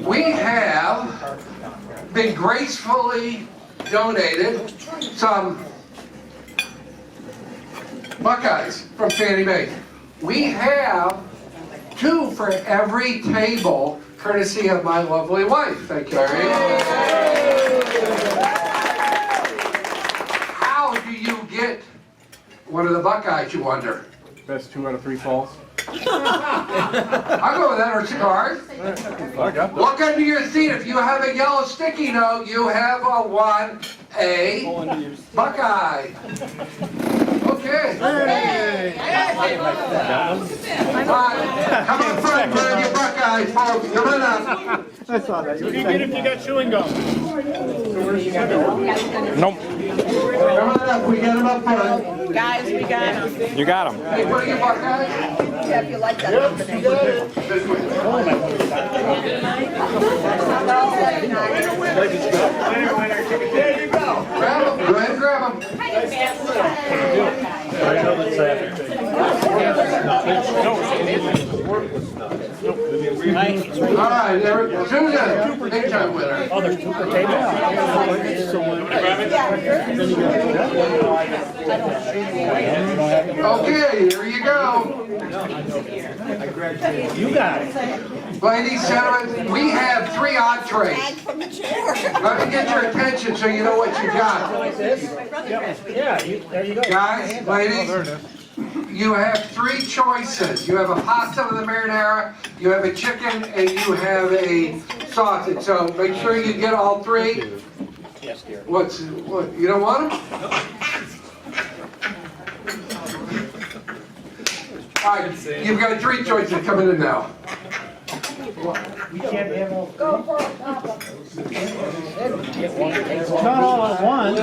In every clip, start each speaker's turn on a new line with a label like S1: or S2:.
S1: We have been gracefully donated some Buckeyes from Fannie Mae. We have 2 for every table, courtesy of my lovely wife. Thank you, Irene. How do you get one of the Buckeyes, you wonder?
S2: Best 2 out of 3 falls.
S1: I'll go with that, or cigars. Look under your seat. If you have a yellow sticky note, you have a Buckeye. Okay.
S2: Hey.
S1: Come on front, grab your Buckeyes, folks. Come on up.
S2: I saw that.
S3: What do you get if you got chewing gum?
S2: Nope.
S1: Come on up. We got them up front.
S4: Guys, we got them.
S2: You got them.
S1: Hey, what are your Buckeyes?
S4: Yeah, if you like that combination.
S1: This way.
S3: There you go.
S1: Grab them. Go ahead and grab them. All right, Susan, big time winner.
S3: Oh, there's 2 per table?
S1: Okay, here you go.
S3: You got it.
S1: Ladies, gentlemen, we have 3 entrees. Let me get your attention so you know what you got.
S3: Yeah, there you go.
S1: Guys, ladies, you have 3 choices. You have a pasta with a marinara, you have a chicken, and you have a sausage. So make sure you get all 3.
S3: Yes, dear.
S1: What, you don't want them? All right, you've got 3 choices coming in now.
S3: We can't have all.
S2: Not all at once.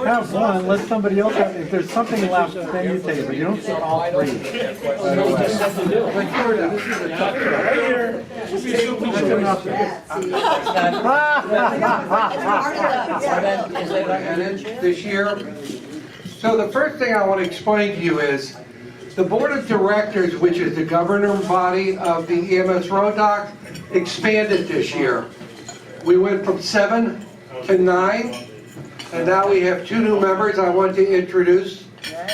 S2: Have one, let somebody else have, if there's something left, then you take it, but you don't take all 3.
S1: This year. So the first thing I want to explain to you is the board of directors, which is the governing body of the EMS Roaddocs, expanded this year. We went from 7 to 9, and now we have 2 new members I want to introduce.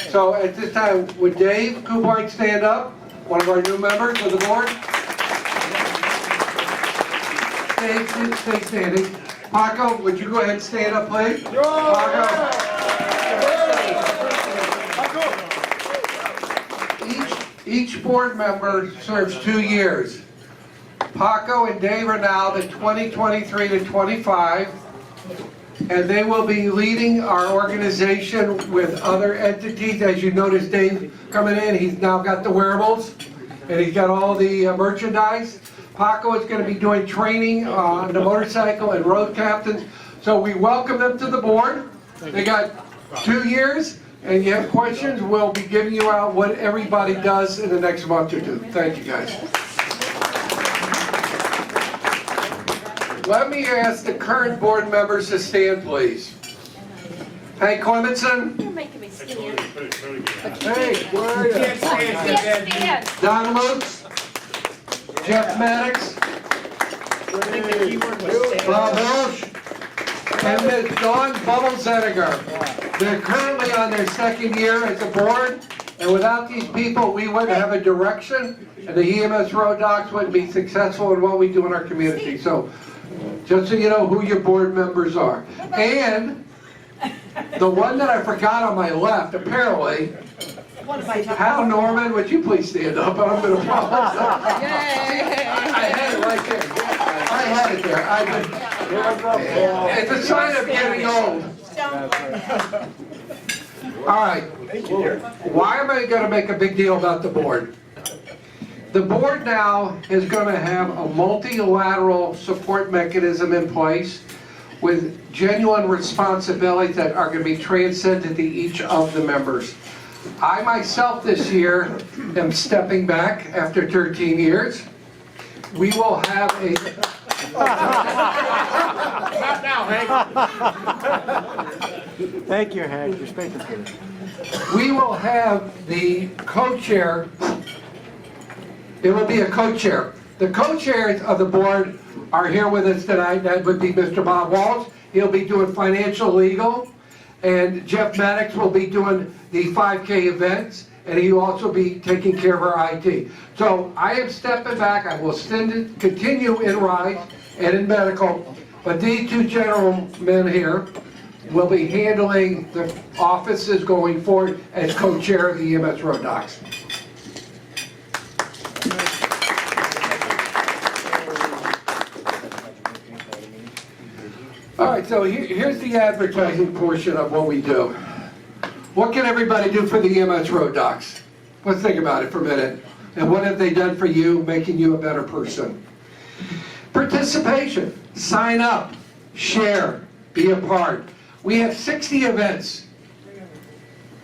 S1: So at this time, would Dave Kublai stand up, one of our new members of the board? Dave, stay standing. Paco, would you go ahead and stand up, please? Paco. Each board member serves 2 years. Paco and Dave are now the 2023 to 25, and they will be leading our organization with other entities. As you notice, Dave coming in, he's now got the wearables, and he's got all the merchandise. Paco is going to be doing training on the motorcycle and road captains. So we welcome them to the board. They got 2 years. And you have questions, we'll be giving you out what everybody does in the next month or 2. Thank you, guys. Let me ask the current board members to stand, please. Hank Clementson.
S5: You're making me stand.
S1: Hey, where are you?
S5: I can't stand.
S1: Don Lutz. Jeff Maddox. Bob Hirsch. And Ms. Dawn Bubble-Zediger. They're currently on their 2nd year as a board, and without these people, we wouldn't have a direction, and the EMS Roaddocs wouldn't be successful in what we do in our community. So, just so you know who your board members are. And the one that I forgot on my left, apparently, Hal Norman, would you please stand up? I'm going to apologize. I had it right there. I had it there. It's a sign of getting old. All right. Why am I going to make a big deal about the board? The board now is going to have a multilateral support mechanism in place with genuine responsibilities that are going to be transcended to each of the members. I myself this year am stepping back after 13 years. We will have a...
S3: Not now, Hank.
S2: Thank you, Hank, your space is good.
S1: We will have the co-chair it will be a co-chair. The co-chairs of the board are here with us tonight. That would be Mr. Bob Walsh. He'll be doing financial legal. And Jeff Maddox will be doing the 5K events. And he will also be taking care of our IT. So I am stepping back. I will continue in RISE and in medical. But these two gentlemen here will be handling the offices going forward as co-chair of the EMS Roaddocs. All right, so here's the advertising portion of what we do. What can everybody do for the EMS Roaddocs? Let's think about it for a minute. And what have they done for you, making you a better person? Participation. Sign up, share, be a part. We have 60 events,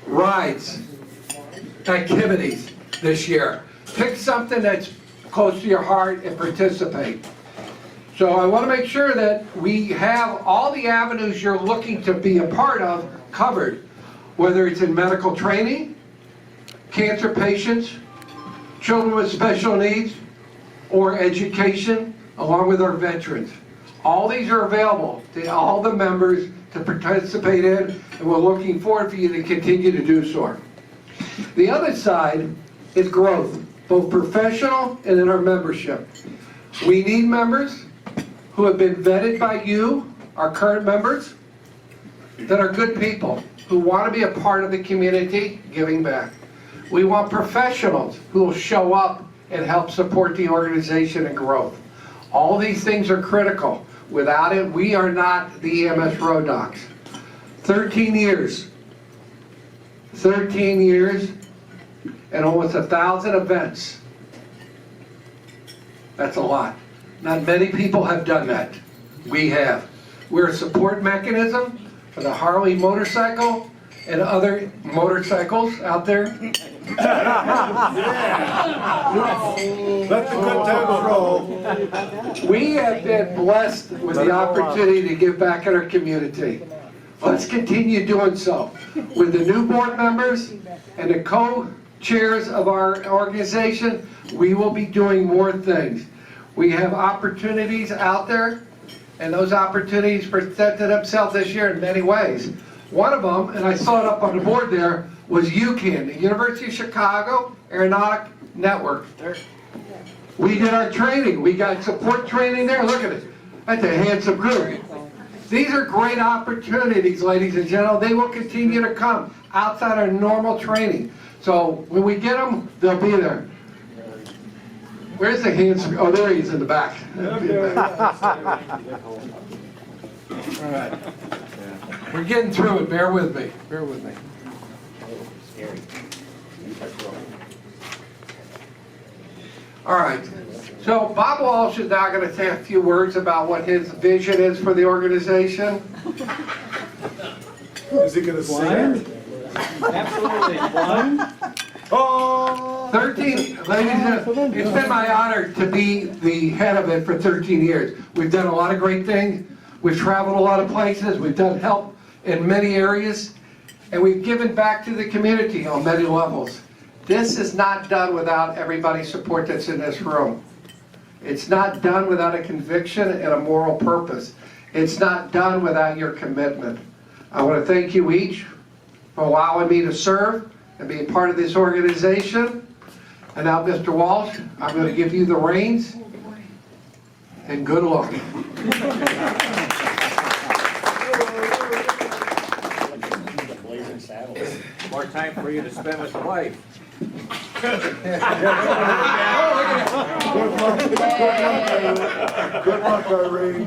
S1: rides, activities this year. Pick something that's close to your heart and participate. So I want to make sure that we have all the avenues you're looking to be a part of covered, whether it's in medical training, cancer patients, children with special needs, or education, along with our veterans. All these are available to all the members to participate in, and we're looking forward for you to continue to do so. The other side is growth, both professional and in our membership. We need members who have been vetted by you, our current members, that are good people, who want to be a part of the community, giving back. We want professionals who will show up and help support the organization and growth. All these things are critical. Without it, we are not the EMS Roaddocs. 13 years. 13 years and almost 1,000 events. That's a lot. Not many people have done that. We have. We're a support mechanism for the Harley motorcycle and other motorcycles out there.
S2: Let the good times roll.
S1: We have been blessed with the opportunity to give back in our community. Let's continue doing so. With the new board members and the co-chairs of our organization, we will be doing more things. We have opportunities out there, and those opportunities presented themselves this year in many ways. One of them, and I saw it up on the board there, was UCAN, the University of Chicago Aeronautic Network. We did our training. We got support training there. Look at it. That's a handsome group. These are great opportunities, ladies and gentlemen. They will continue to come outside our normal training. So when we get them, they'll be there. Where's the handsome? Oh, there he is in the back. All right. We're getting through it. Bear with me. Bear with me. All right. So Bob Walsh is now going to say a few words about what his vision is for the organization.
S2: Is he going to sing?
S3: Absolutely. One.
S2: Oh!
S1: 13, ladies and gentlemen, it's been my honor to be the head of it for 13 years. We've done a lot of great things. We've traveled a lot of places. We've done help in many areas. And we've given back to the community on many levels. This is not done without everybody's support that's in this room. It's not done without a conviction and a moral purpose. It's not done without your commitment. I want to thank you each for allowing me to serve and be a part of this organization. And now, Mr. Walsh, I'm going to give you the reins, and good luck.
S3: More time for you to spend with the wife.
S2: Good luck, Irene.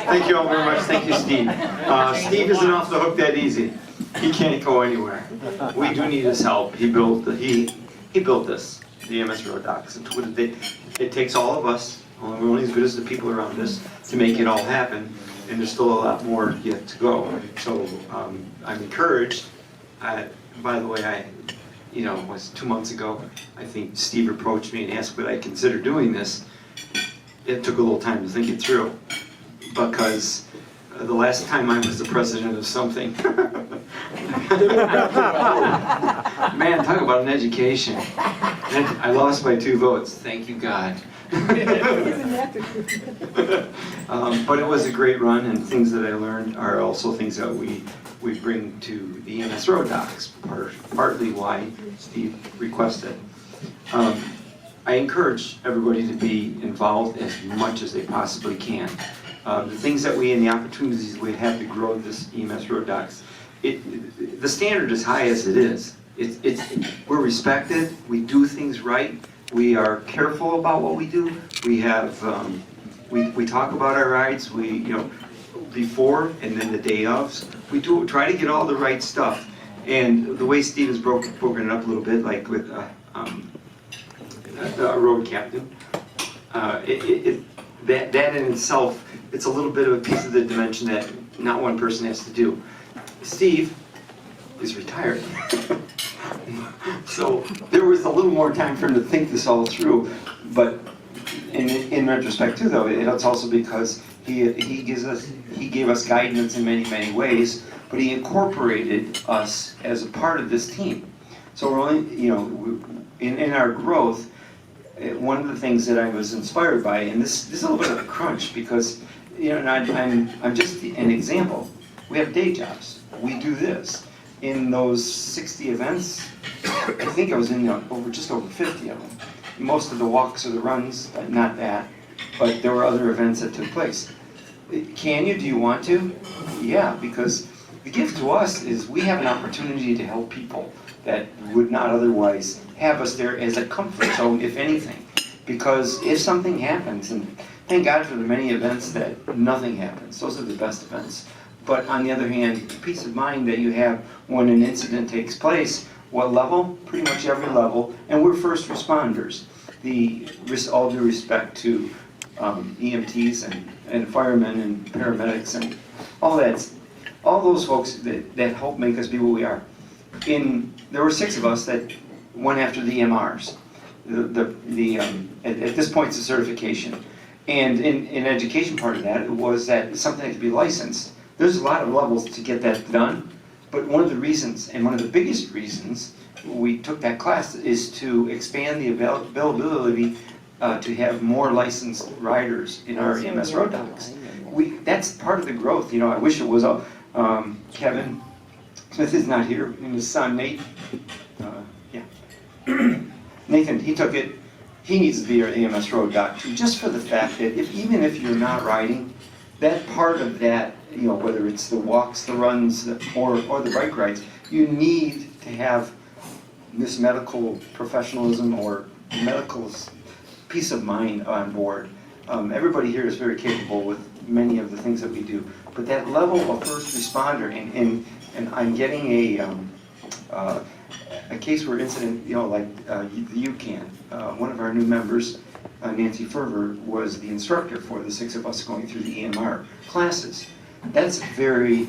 S6: Thank you all very much. Thank you, Steve. Steve isn't off the hook that easy. He can't go anywhere. We do need his help. He built this, the EMS Roaddocs. It takes all of us. We're only as good as the people around us to make it all happen. And there's still a lot more yet to go. So I'm encouraged. By the way, it was 2 months ago, I think Steve approached me and asked would I consider doing this. It took a little time to think it through, because the last time I was the president of something, man, talk about an education. I lost by 2 votes, thank you God. But it was a great run, and things that I learned are also things that we bring to the EMS Roaddocs, partly why Steve requested. I encourage everybody to be involved as much as they possibly can. The things that and the opportunities we have to grow this EMS Roaddocs, the standard is high as it is. We're respected, we do things right, we are careful about what we do. We have, we talk about our rides, before and then the day ofs. We try to get all the right stuff. And the way Steve has broken it up a little bit, like with a road captain, that in itself, it's a little bit of a piece of the dimension that not one person has to do. Steve is retired. So there was a little more time for him to think this all through, but in retrospect too, though, it's also because he gave us guidance in many ways, but he incorporated us as a part of this team. So we're only, in our growth, one of the things that I was inspired by, and this is a little bit of a crunch because, I'm just an example. We have day jobs. We do this. In those 60 events, I think I was in just over 50 of them. Most of the walks or the runs, not that, but there were other events that took place. Can you? Do you want to? Yeah, because the gift to us is we have an opportunity to help people that would not otherwise have us there as a comfort zone, if anything. Because if something happens, and thank God for the many events that nothing happens, those are the best events. But on the other hand, peace of mind that you have when an incident takes place, what level? Pretty much every level, and we're first responders. All due respect to EMTs and firemen and paramedics and all those folks that help make us be what we are. There were 6 of us that went after the MRs. At this point, it's a certification. And in education part of that, it was that something that could be licensed. There's a lot of levels to get that done, but one of the reasons, and one of the biggest reasons we took that class is to expand the availability to have more licensed riders in our EMS Roaddocs. That's part of the growth. I wish it was Kevin Smith is not here, and his son Nate. Nathan, he took it. He needs to be our EMS Road Doc too, just for the fact that even if you're not riding, that part of that, whether it's the walks, the runs, or the bike rides, you need to have this medical professionalism or medical peace of mind on board. Everybody here is very capable with many of the things that we do, but that level of first responder, and I'm getting a case where incident, like the UCAN. One of our new members, Nancy Ferver, was the instructor for the 6 of us going through the EMR classes. That's a very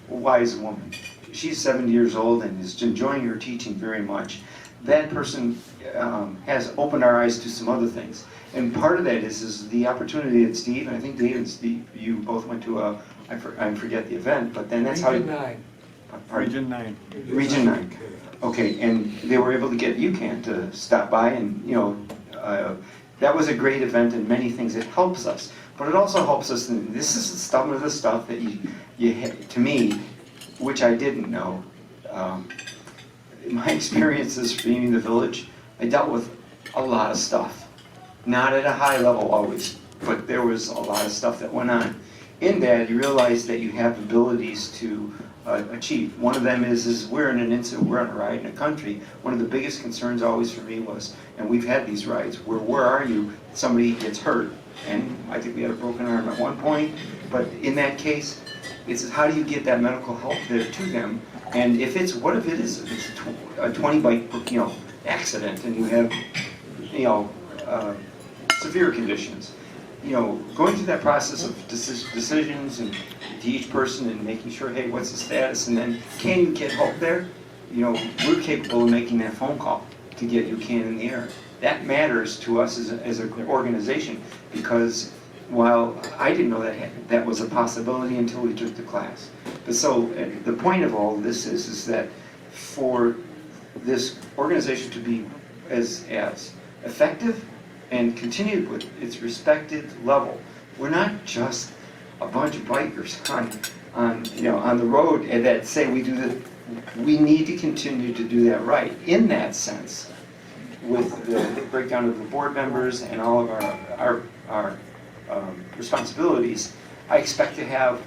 S6: wise woman. She's 70 years old and is enjoying her teaching very much. That person has opened our eyes to some other things. And part of that is the opportunity that Steve, and I think Dave and Steve, you both went to I forget the event, but then that's
S1: Region
S6: how...
S1: 9.
S2: Region 9.
S6: Region 9. Okay, and they were able to get UCAN to stop by, and that was a great event and many things. It helps us, but it also helps us. And this is some of the stuff that to me, which I didn't know. My experiences being in the village, I dealt with a lot of stuff, not at a high level always, but there was a lot of stuff that went on. In that, you realize that you have abilities to achieve. One of them is we're in an incident, we're on a ride in a country. One of the biggest concerns always for me was, and we've had these rides, where are you? Somebody gets hurt, and I think we had a broken arm at one point, but in that case, it's how do you get that medical help there to them? And if it's a 20 bike, accident, and you have, severe conditions. Going through that process of decisions and to each person and making sure, hey, what's the status, and then can you get help there? We're capable of making that phone call to get UCAN in the air. That matters to us as an organization, because while I didn't know that was a possibility until we took the class. But so the point of all of this is that for this organization to be as effective and continued with its respected level. We're not just a bunch of bikers on the road and that say we do this. We need to continue to do that right. In that sense, with the breakdown of the board members and all of our responsibilities, I expect to have,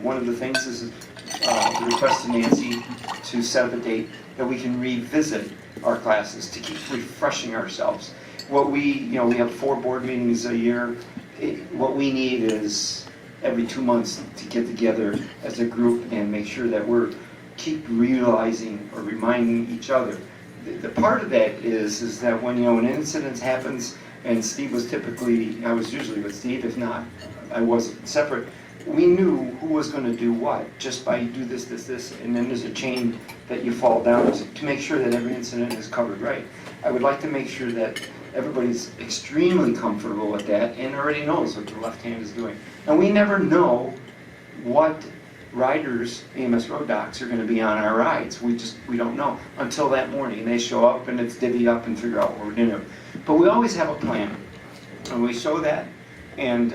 S6: one of the things is the request to Nancy to set up a date that we can revisit our classes, to keep refreshing ourselves. What we have 4 board meetings a year. What we need is every 2 months to get together as a group and make sure that we're keep realizing or reminding each other. The part of that is that when an incident happens, and Steve was typically, I was usually with Steve, if not, I was separate. We knew who was going to do what, just by do this, and then there's a chain that you fall down to make sure that every incident is covered right. I would like to make sure that everybody's extremely comfortable with that and already knows what the left hand is doing. And we never know what riders, EMS Road Docs, are going to be on our rides. We don't know until that morning. They show up and it's divvy up and figure out what we're doing. But we always have a plan, and we show that. And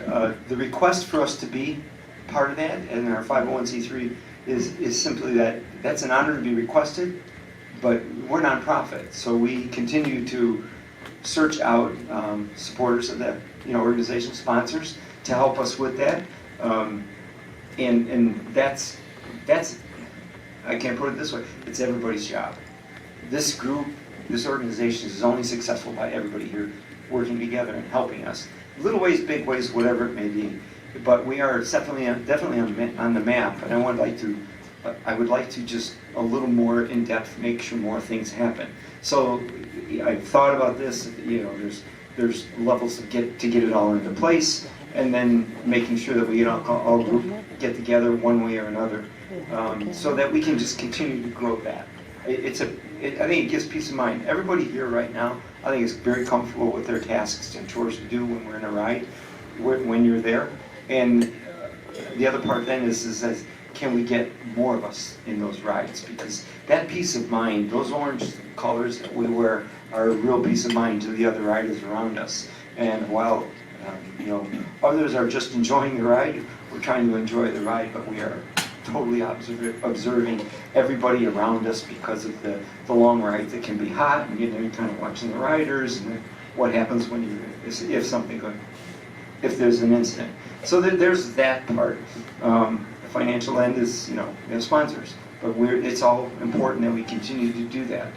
S6: the request for us to be part of that in our 501c3 is simply that's an honor to be requested, but we're nonprofit, so we continue to search out supporters of that, organization sponsors to help us with that. And that's I can't put it this way, it's everybody's job. This group, this organization is only successful by everybody here working together and helping us. Little ways, big ways, whatever it may be. But we are definitely on the map, and I would like to just a little more in depth, make sure more things happen. So I've thought about this. There's levels to get it all into place, and then making sure that we all group get together one way or another, so that we can just continue to grow that. I think it gives peace of mind. Everybody here right now, I think, is very comfortable with their tasks and chores to do when we're in a ride, when you're there. And the other part then is can we get more of us in those rides? Because that peace of mind, those orange colors that we wear, are a real peace of mind to the other riders around us. And while others are just enjoying the ride, we're trying to enjoy the ride, but we are totally observing everybody around us because of the long ride that can be hot, and you're kind of watching the riders and what happens when if there's an incident. So there's that part. The financial end is, we have sponsors, but it's all important that we continue to do that.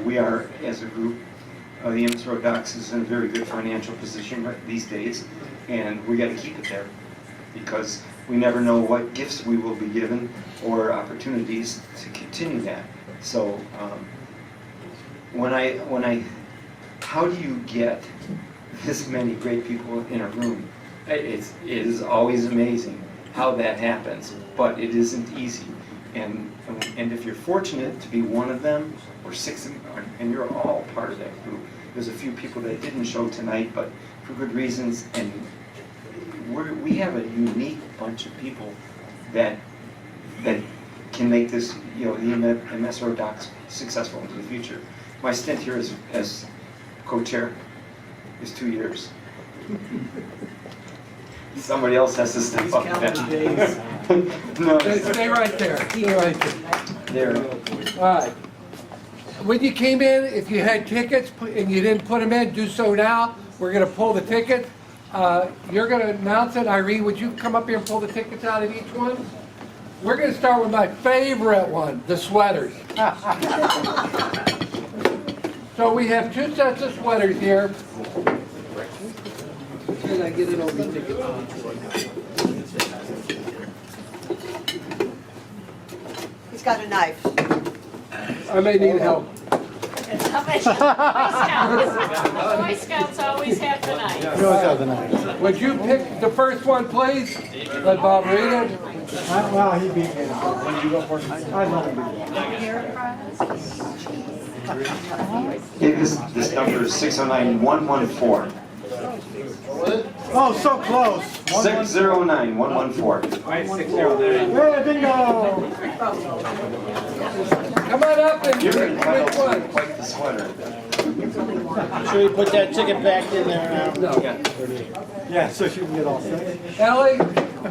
S6: We are, as a group, the EMS Roaddocs is in a very good financial position these days, and we got to keep it there, because we never know what gifts we will be given or opportunities to continue that. So how do you get this many great people in a room? It is always amazing how that happens, but it isn't easy. And if you're fortunate to be one of them, or 6 of them, and you're all part of that group. There's a few people that didn't show tonight, but for good reasons, and we have a unique bunch of people that can make this, the EMS Roaddocs successful into the future. My stint here as co-chair is 2 years. Somebody else has to step up. No.
S1: Stay right there. Stay right there.
S6: There.
S1: All right. When you came in, if you had tickets and you didn't put them in, do so now. We're going to pull the ticket. You're going to announce it. Irene, would you come up here and pull the tickets out of each one? We're going to start with my favorite one, the sweaters. So we have 2 sets of sweaters here. Can I get it over the ticket?
S4: He's got a knife.
S1: I may need help.
S5: Boy Scouts always have the knife.
S2: You always have the knife.
S1: Would you pick the first one, please? Let Bob read it.
S2: Well, he beat me. When you go for it, I know him.
S6: This number is 609-114.
S2: Oh, so close.
S6: 609, 114.
S3: Mine's 609.
S2: Hey, bingo!
S1: Come on up and
S6: You're
S1: pick which one.
S6: quite the sweater.
S7: Should we put that ticket back in there now?
S1: No.
S2: Yeah, so she can get all six.
S1: Ellie,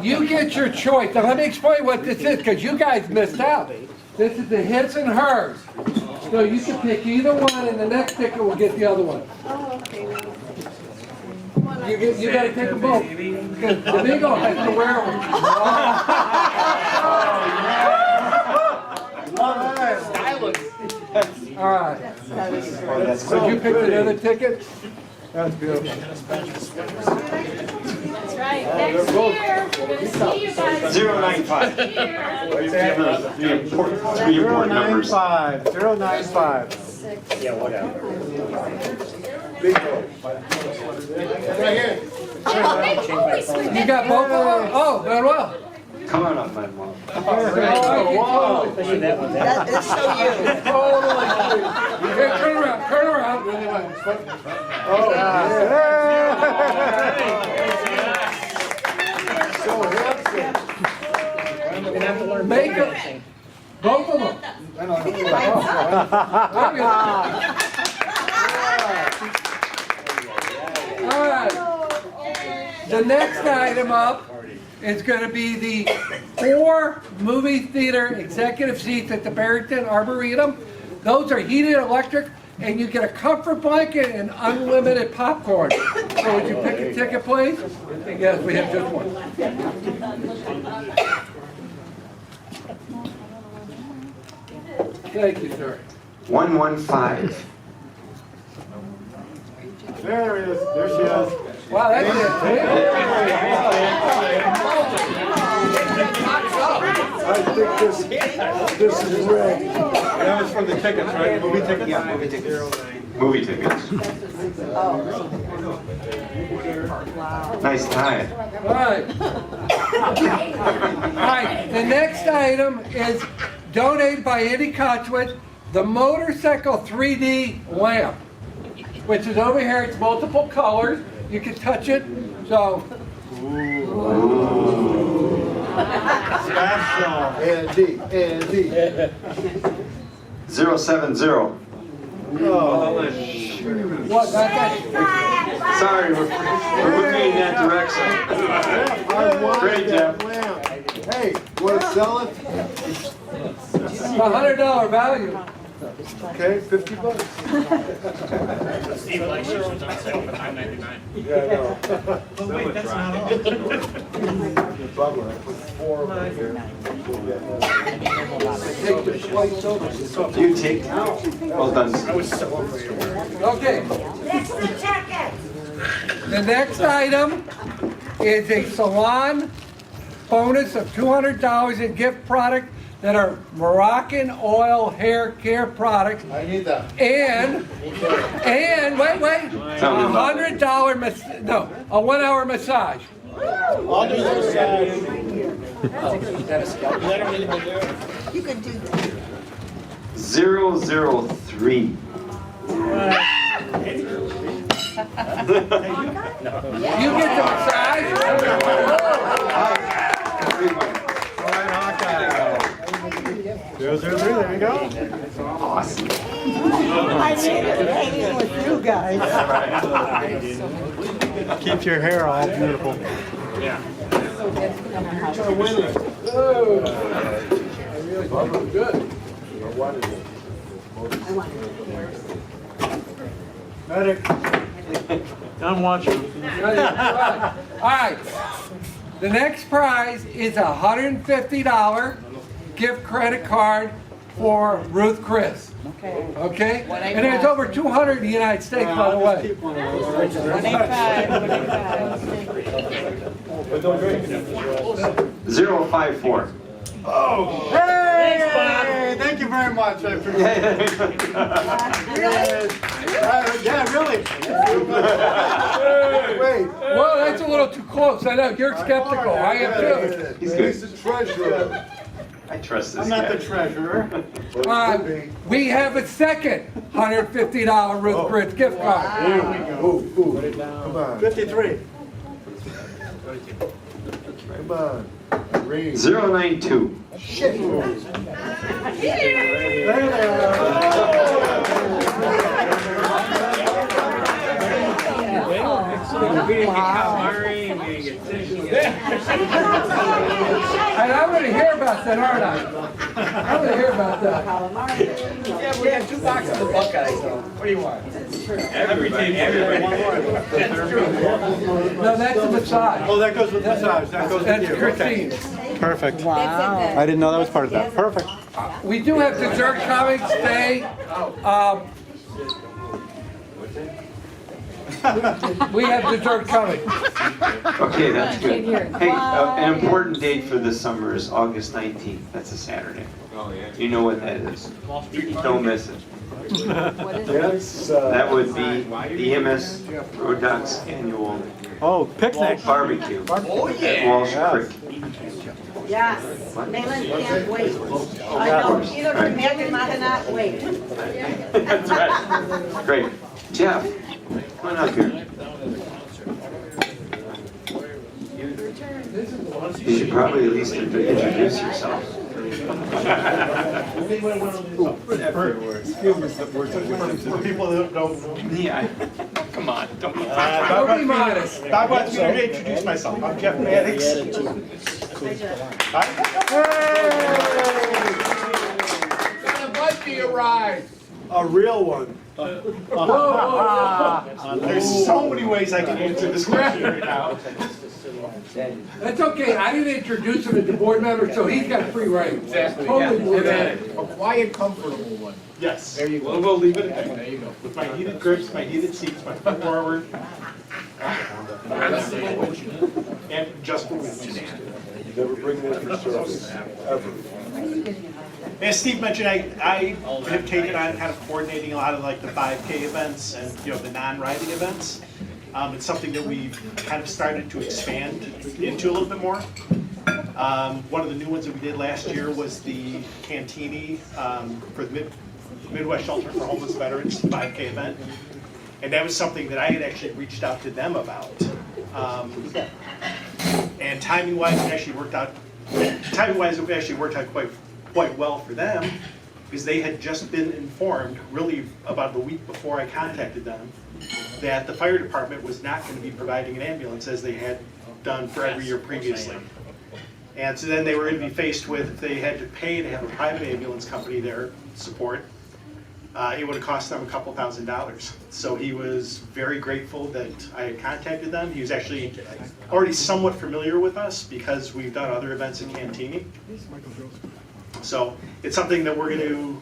S1: you get your choice. Now let me explain what this is, because you guys missed out. This is the his and hers. So you can pick either one, and the next ticket will get the other one. You gotta take them both. Because Domingo has to wear them. All right. So you picked another ticket?
S2: That's beautiful.
S5: That's right. Next year, we're gonna see you guys.
S6: 095. Three important numbers.
S2: 095, 095.
S3: Yeah, whatever.
S1: You got both of them? Oh, very well.
S6: Come on up, Manuel.
S3: Especially that one.
S4: That is so you.
S1: Here, turn around, turn around. Make them, both of them. All right. The next item up is going to be the 4 movie theater executive seats at the Barrington Arboretum. Those are heated electric, and you get a comfort blanket and unlimited popcorn. So would you pick a ticket, please? Yes, we have just one. Thank you, sir.
S6: 115.
S2: There it is, there she is.
S1: Wow, that's it.
S2: I think this is red. That was for the tickets, right? Movie tickets?
S6: Yeah, movie tickets. Movie tickets. Nice tie.
S1: All right. All right, the next item is donated by Andy Kochwitz, the motorcycle 3D lamp, which is over here. It's multiple colors. You can touch it. So.
S2: Special. Andy.
S6: 070.
S1: What? That's it.
S6: Sorry, we're moving in that direction. Great, Jeff.
S2: Hey, want to sell it?
S1: It's a $100 value.
S2: Okay, $50.
S7: Steve, like yours was on sale for $9.99.
S2: Yeah, I know. But wait, that's not all. Bummer, I put 4 over here.
S1: Take the plates over.
S6: You take. Well done.
S1: Okay. The next item is a salon bonus of $200 in gift product that are Moroccan oil hair care products.
S2: I need that.
S1: And wait,
S6: Tell me about it.
S1: $100 a 1-hour massage.
S7: I'll do this.
S4: You can do that.
S6: 003.
S1: You get the massage.
S2: There you go.
S6: Awesome.
S4: I made it hanging with you guys.
S2: Keeps your hair all beautiful.
S1: Good.
S2: Medic. I'm watching.
S1: All right. The next prize is a $150 gift credit card for Ruth Chris. Okay? And there's over 200 in the United States, by the way.
S6: 054.
S2: Oh, hey! Thank you very much. I appreciate it. Yeah, really. Wait.
S1: Well, that's a little too close. I know, you're skeptical. I am too.
S6: He's good.
S2: He's the treasurer.
S6: I trust this
S2: I'm not the
S6: guy.
S2: treasurer.
S1: We have a second $150 Ruth Chris gift card.
S2: Here we go. Come on. 53.
S8: Come on. Read.
S6: 092.
S1: And I'm gonna hear about that, aren't I? I'm gonna hear about that.
S7: Yeah, we have 2 boxes of Buckeyes, so what do you want? Everybody.
S1: No, that's the massage.
S2: Oh, that goes with massage, that goes with
S1: That's
S2: you.
S1: Christine.
S2: Perfect. I didn't know that was part of that. Perfect.
S1: We do have dessert coming today. We have dessert coming.
S6: Okay, that's good. Hey, an important date for this summer is August 19th. That's a Saturday. You know what that is. Don't miss it.
S8: That's,
S6: That would be the EMS Roaddocs annual
S2: Oh, picnic.
S6: barbecue at Walsh Creek.
S4: Yes, Malin can't wait. I know, either can make it, I cannot wait.
S6: That's right. Great. Jeff, come on up here. You should probably at least introduce yourself.
S7: For people that don't know me, come on, don't.
S1: Don't be modest.
S7: Bob wants me to introduce myself. I'm Jeff Maddox.
S1: Gonna invite you a ride.
S7: A real one. There's so many ways I can answer this question right now.
S1: That's okay, I didn't introduce him as a board member, so he's got free reign.
S7: Exactly.
S1: Totally
S7: Yeah.
S1: believe
S7: And
S1: that.
S7: a quiet, comfortable one. Yes. There you go. We'll leave it at that. There you go. With my heated grips, my heated seats, my foot forward. And just for women.
S8: never bring that for service, ever.
S7: As Steve mentioned, I have taken on kind of coordinating a lot of like the 5K events and, you know, the non-riding events. It's something that we've kind of started to expand into a little bit more. One of the new ones that we did last year was the Cantini for the Midwest Shelter for Homeless Veterans 5K event. And that was something that I had actually reached out to them about. And timing-wise, it actually worked out. Timing-wise, it actually worked out quite well for them, because they had just been informed, really about a week before I contacted them, that the fire department was not going to be providing an ambulance as they had done for every year previously. And so then they were going to be faced with, if they had to pay to have a private ambulance company there support, it would have cost them a couple $1,000s. So he was very grateful that I had contacted them. He was actually already somewhat familiar with us because we've done other events in Cantini. So it's something that we're going to,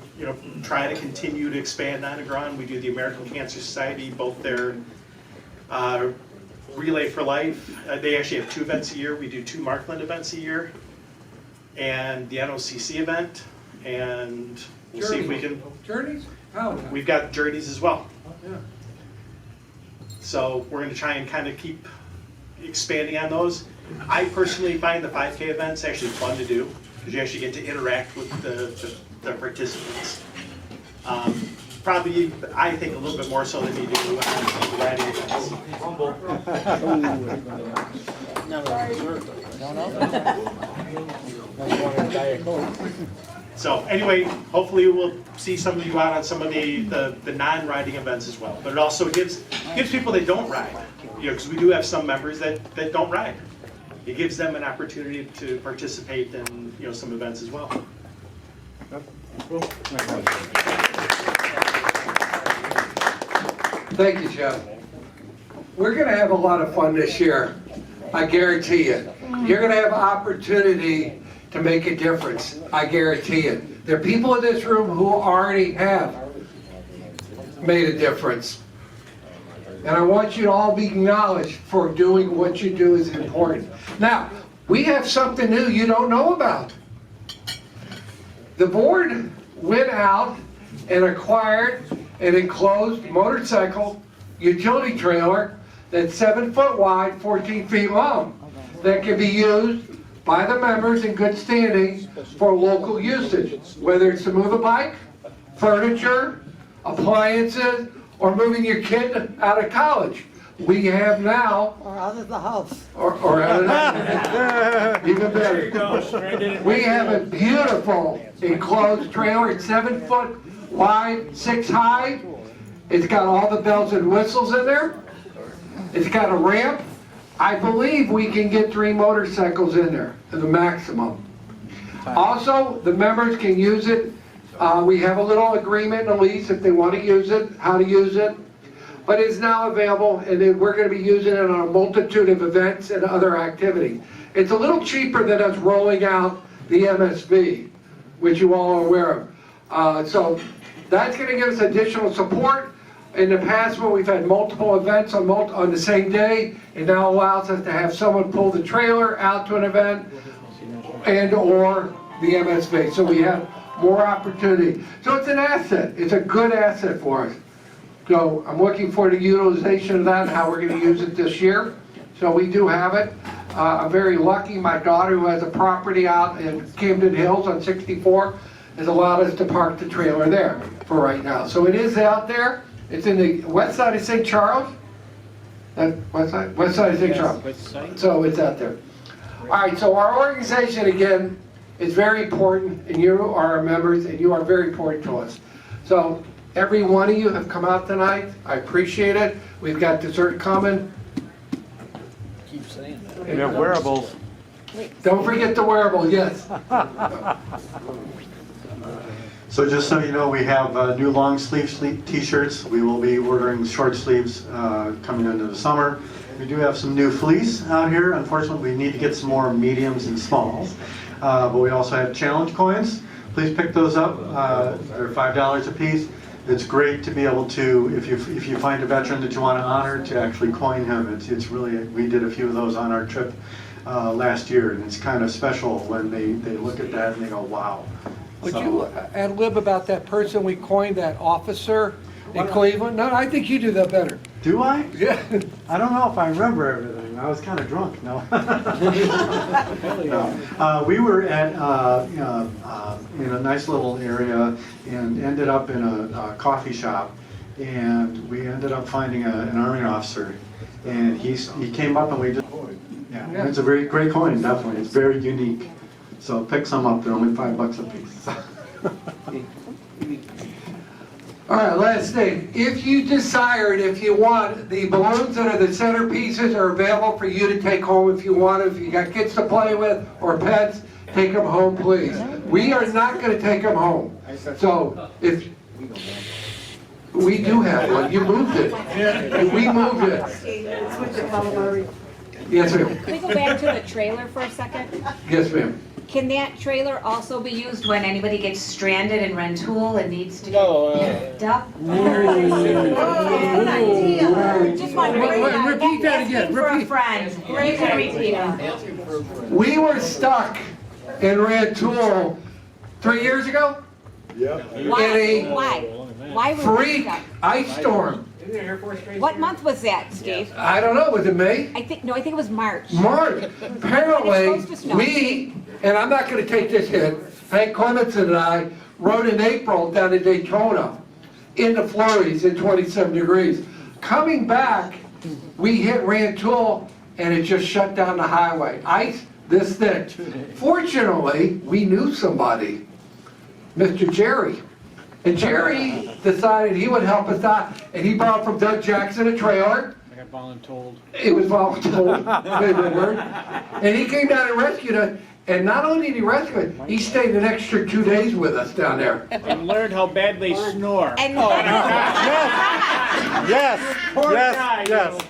S7: try to continue to expand on and grow on. We do the American Cancer Society, both their Relay for Life. They actually have 2 events a year. We do 2 Markland events a year, and the NOCC event. And we'll see if we can.
S1: Journeys? How?
S7: We've got journeys as well.
S1: Yeah.
S7: So we're going to try and kind of keep expanding on those. I personally find the 5K events actually fun to do, because you actually get to interact with the participants. Probably, I think, a little bit more so than you do on the riding events. So anyway, hopefully we'll see some of you out on some of the non-riding events as well. But it also gives people that don't ride, because we do have some members that don't ride. It gives them an opportunity to participate in some events as well.
S1: Thank you, Jeff. We're gonna have a lot of fun this year. I guarantee you. You're gonna have opportunity to make a difference. I guarantee you. There are people in this room who already have made a difference. And I want you to all be acknowledged for doing what you do is important. Now, we have something new you don't know about. The board went out and acquired an enclosed motorcycle utility trailer that's 7 foot wide, 14 feet long, that can be used by the members in good standing for local usage, whether it's to move a bike, furniture, appliances, or moving your kid out of college. we have now,
S4: Or out of the house.
S1: or out of that, even better. We have a beautiful enclosed trailer. It's 7 foot wide, 6 high. It's got all the bells and whistles in there. It's got a ramp. I believe we can get 3 motorcycles in there, the maximum. Also, the members can use it. We have a little agreement, a lease, if they want to use it, how to use it. But it's now available, and then we're going to be using it on a multitude of events and other activities. It's a little cheaper than us rolling out the MSV, which you all are aware of. So that's going to give us additional support. In the past, when we've had multiple events on the same day, it now allows us to have someone pull the trailer out to an event and or the MSV. So we have more opportunity. So it's an asset. It's a good asset for us. So I'm looking for the utilization of that and how we're going to use it this year. So we do have it. I'm very lucky. My daughter, who has a property out in Camden Hills on 64, has allowed us to park the trailer there for right now. So it is out there. It's in the west side of St. Charles. West side of St. Charles. So it's out there. All right, so our organization, again, is very important, and you are our members, and you are very important to us. So every one of you have come out tonight. I appreciate it. We've got dessert coming.
S2: Keep saying that. We have wearables.
S1: Don't forget the wearable, yes.
S9: So just so you know, we have new long sleeve t-shirts. We will be ordering short sleeves coming into the summer. We do have some new fleece out here. Unfortunately, we need to get some more mediums and smalls. But we also have challenge coins. Please pick those up. They're $5 a piece. It's great to be able to, if you find a veteran that you want to honor, to actually coin him. It's really, we did a few of those on our trip last year, and it's kind of special when they look at that and they go, wow.
S1: Would you ad lib about that person we coined, that officer in Cleveland? No, I think you do that better.
S2: Do I?
S1: Yeah.
S2: I don't know if I remember everything. I was kind of drunk. No. No. We were at in a nice little area and ended up in a coffee shop, and we ended up finding an Army officer, and he came up and we just yeah. It's a very great coin, definitely. It's very unique. So pick some up. They're only $5 a piece.
S1: All right, last thing. If you desire it, if you want, the balloons that are the centerpieces are available for you to take home if you want. If you got kids to play with or pets, take them home, please. We are not going to take them home. So if we do have one, you moved it. We moved it. Yes, ma'am.
S10: Can we go back to the trailer for a second?
S1: Yes, ma'am.
S10: Can that trailer also be used when anybody gets stranded in Rantoul and needs to get picked up?
S4: Just want to
S1: Repeat that again.
S10: Asking for a
S1: Repeat.
S10: friend. You can repeat it.
S1: We were stuck in Rantoul 3 years ago
S8: Yep.
S1: in
S10: Why?
S1: a
S10: Why? Why were we
S1: freak
S10: stuck?
S1: ice storm.
S10: What month was that, Steve?
S1: I don't know, was it May?
S10: I think it was March.
S1: March. Apparently,
S10: It's supposed to snow.
S1: we, and I'm not going to take this hit, Hank Clemenson and I rode in April down to Daytona in the flurries at 27 degrees. Coming back, we hit Rantoul and it just shut down the highway. Ice this thick. Fortunately, we knew somebody, Mr. Jerry. And Jerry decided he would help us out, and he brought from Doug Jackson a trailer.
S2: I got voluntold.
S1: It was voluntold, favorite word. And he came down and rescued us, and not only did he rescue us, he stayed an extra 2 days with us down there.
S3: And learned how bad they snore.
S10: And
S2: Yes. Yes.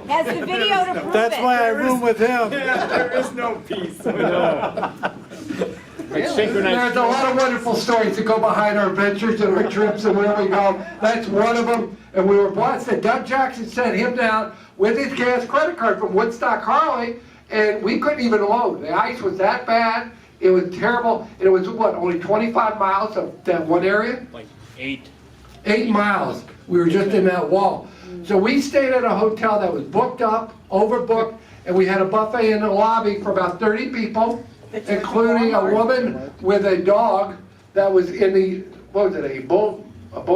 S10: has the video to prove
S2: That's
S10: it.
S2: why I room with him.
S3: There is no peace.
S1: There's a lot of wonderful stories that go behind our adventures and our trips and where we go. That's one of them. And we were blessed that Doug Jackson sent him down with his gas credit card from Woodstock, Harley, and we couldn't even load. The ice was that bad. It was terrible. And it was, what, only 25 miles of that one area?
S3: Like 8.
S1: 8 miles. We were just in that wall. So we stayed at a hotel that was booked up, overbooked, and we had a buffet in the lobby for about 30 people, including a woman with a dog that was in the, what was it, a bull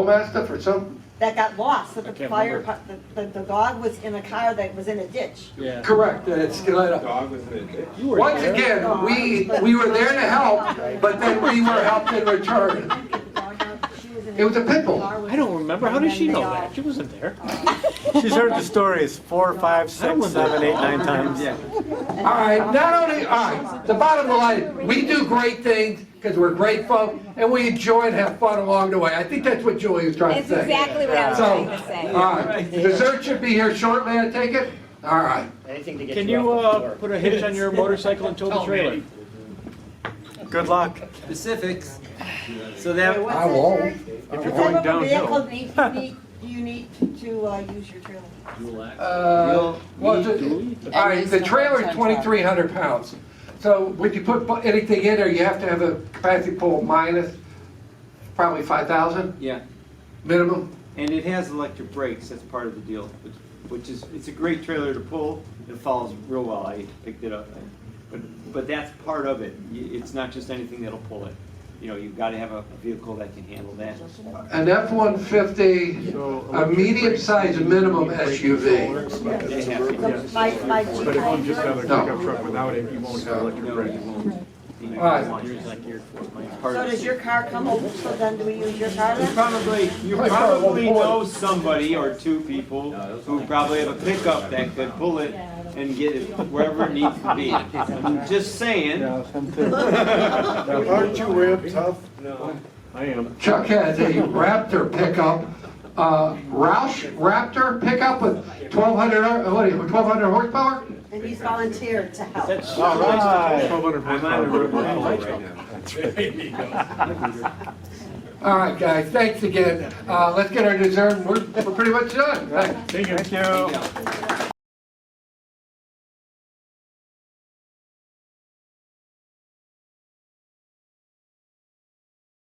S1: mastiff or something?
S4: that got lost, that the
S3: can't
S4: fire,
S3: remember.
S4: the dog was in a car that was in a ditch.
S3: Yeah.
S1: Correct, it's lit up.
S3: You were
S1: Once
S3: there.
S1: again, we were there to help, but then we were helped in return. It was a pit bull.
S3: I don't remember. How does she know that? She wasn't there.
S2: She's heard the stories 4, 5, 6, 7, 8, 9 times.
S1: All right, not only, all right, the bottom line, we do great things because we're great folk and we enjoy and have fun along the way. I think that's what Julie was trying to
S10: That's
S1: say.
S10: exactly what I was
S1: So,
S10: trying to say.
S1: all right, dessert should be here shortly, I take it? All right.
S3: Can you put a hitch on your motorcycle and tow the trailer?
S2: Good luck.
S11: Specifics. So that,
S1: I won't.
S3: If you're
S4: What
S3: going
S4: type of a
S3: downhill.
S4: vehicle do you need to use your trailer?
S1: Well, all right, the trailer's 2,300 pounds. So when you put anything in there, you have to have a capacity pull minus probably 5,000
S11: yeah,
S1: minimum.
S11: and it has electric brakes, that's part of the deal, which is, it's a great trailer to pull, it follows real well, I picked it up. But that's part of it, it's not just anything that'll pull it. You know, you've got to have a vehicle that can handle that.
S1: An F-150, a medium-sized minimum SUV.
S4: My Jeep
S8: But if you just have a
S1: No.
S8: pickup truck without it, you won't have electric
S11: No,
S8: brakes.
S11: you won't.
S1: All right.
S11: Yours is like geared for it. Mine's part
S4: So
S11: of
S4: does
S11: it.
S4: your car come over, so then do we use your car then?
S11: You probably know somebody or two people who probably have a pickup that could pull it and get it wherever it needs to be. I'm just saying.
S8: Now, aren't you ramp tough?
S2: I am.
S1: Chuck has a Raptor pickup, Roush Raptor pickup with 1,200 horsepower?
S4: And he's volunteered to help.
S3: That's
S2: All right.
S11: I'm on a road right now.
S1: All right, guys, thanks again. Let's get our dessert, we're pretty much done. Thanks.
S2: Thank you.